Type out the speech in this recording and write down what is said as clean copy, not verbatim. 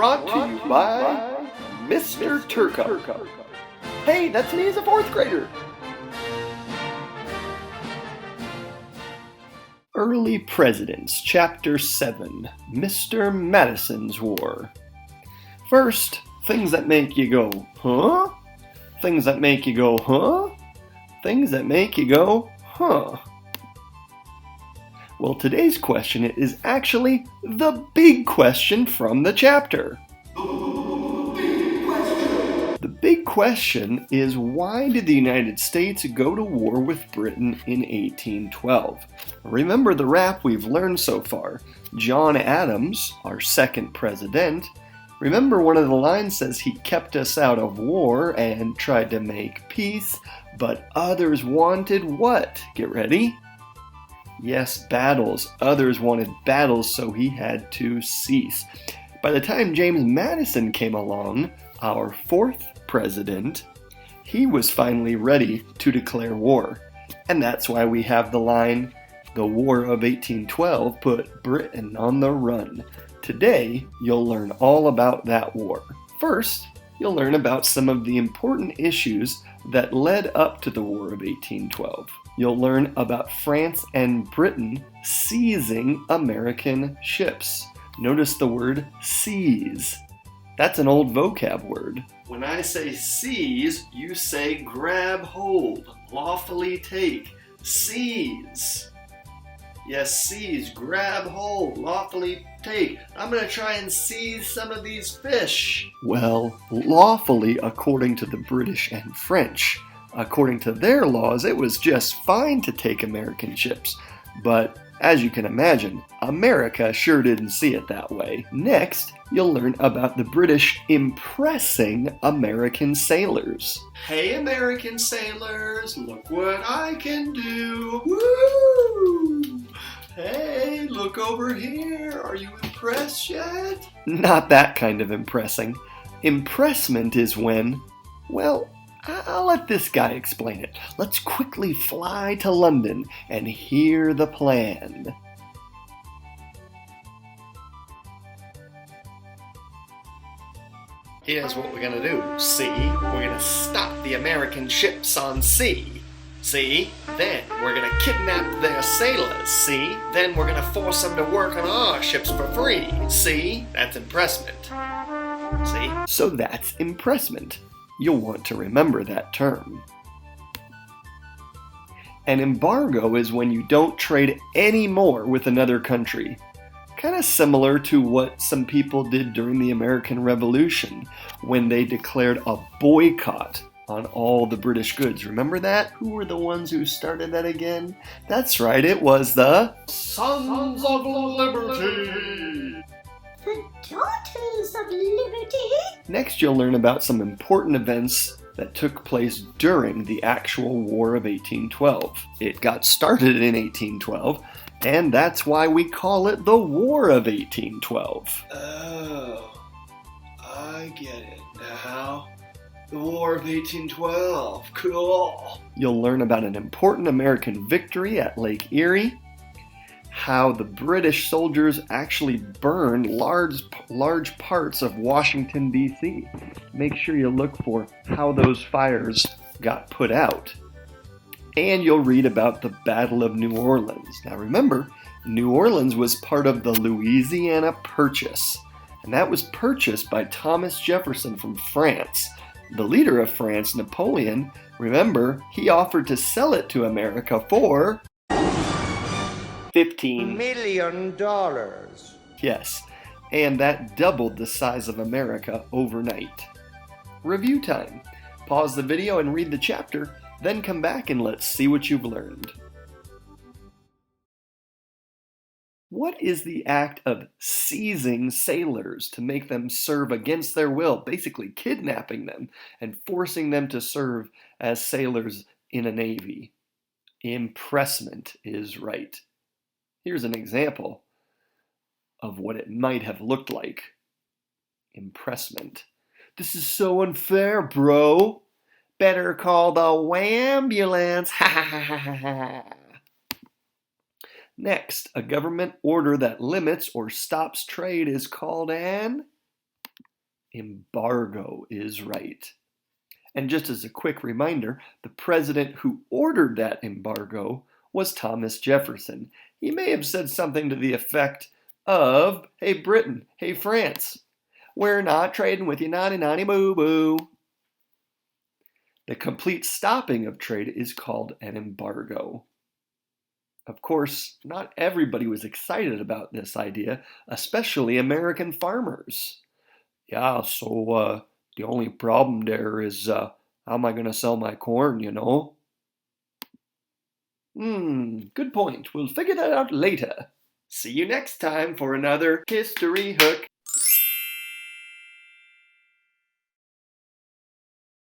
brought to you by Mr. Turco. Hey, that's me as a 4th grader. Early Presidents, Chapter 7, Mr. Madison's War. First, things that make you go, huh? Things that make you go, huh? Things that make you go, huh? Well, today's question is actually the big question from the chapter. The big question is, why did the United States go to war with Britain in 1812? Remember the rap we've learned so far. John Adams, our 2nd president, remember one of the lines says he kept us out of war and tried to make peace, but others wanted what? Get ready? Yes, battles. Others wanted battles, so he had to cease. By the time James Madison came along, our 4th president, he was finally ready to declare war. And that's why we have the line, "The War of 1812 put Britain on the run." Today, you'll learn all about that war. First, you'll learn about some of the important issues that led up to the War of 1812. You'll learn about France and Britain seizing American ships. Notice the word seize. That's an old vocab word. When I say seize, you say grab hold, lawfully take, seize. Yes, seize, grab hold, lawfully take. I'm going to try and seize some of these fish. Well, lawfully according to the British and French. According to their laws, it was just fine to take American ships. But as you can imagine, America sure didn't see it that way. Next, you'll learn about the British impressing American sailors. Hey, American sailors, look what I can do. Woo! Hey, look over here. Are you impressed yet? Not that kind of impressing. Impressment is when, well, I'll let this guy explain it. Let's quickly fly to London and hear the plan. Here's what we're gonna do. See, we're gonna stop the American ships on sea. See, then we're gonna kidnap their sailors. See, then we're gonna force them to work on our ships for free. See, that's impressment. See? So that's impressment. You'll want to remember that term. An embargo is when you don't trade any more with another country. Kind of similar to what some people did during the American Revolution when they declared a boycott on all the British goods. Remember that? Who were the ones who started that again? That's right, it was the Sons of Liberty! The Daughters of Liberty? Next, you'll learn about some important events that took place during the actual War of 1812. It got started in 1812, and that's why we call it the War of 1812. Oh, I get it now. The War of 1812. Cool. You'll learn about an important American victory at Lake Erie, how the British soldiers actually burned large parts of Washington, D.C. Make sure you look for how those fires got put out. And you'll read about the Battle of New Orleans. Now remember, New Orleans was part of the Louisiana Purchase, and that was purchased by Thomas Jefferson from France. The leader of France, Napoleon, remember, he offered to sell it to America for $15 million. Yes, and that doubled the size of America overnight. Review time. Pause the video and read the chapter, then come back and let's see what you've learned. What is the act of seizing sailors to make them serve against their will, basically kidnapping them and forcing them to serve as sailors in a navy? Impressment is right. Here's an example of what it might have looked like. Impressment. This is so unfair, bro. Better call the wambulance. Ha ha ha ha ha. Next, a government order that limits or stops trade is called an Embargo is right. And just as a quick reminder, the president who ordered that embargo was Thomas Jefferson. He may have said something to the effect of, "Hey Britain, hey France, we're not trading with you, naughty naughty boo boo." The complete stopping of trade is called an embargo. Of course, not everybody was excited about this idea, especially American farmers. Yeah, so the only problem there is how am I going to sell my corn, you know? Good point. We'll figure that out later. See you next time for another History Hook.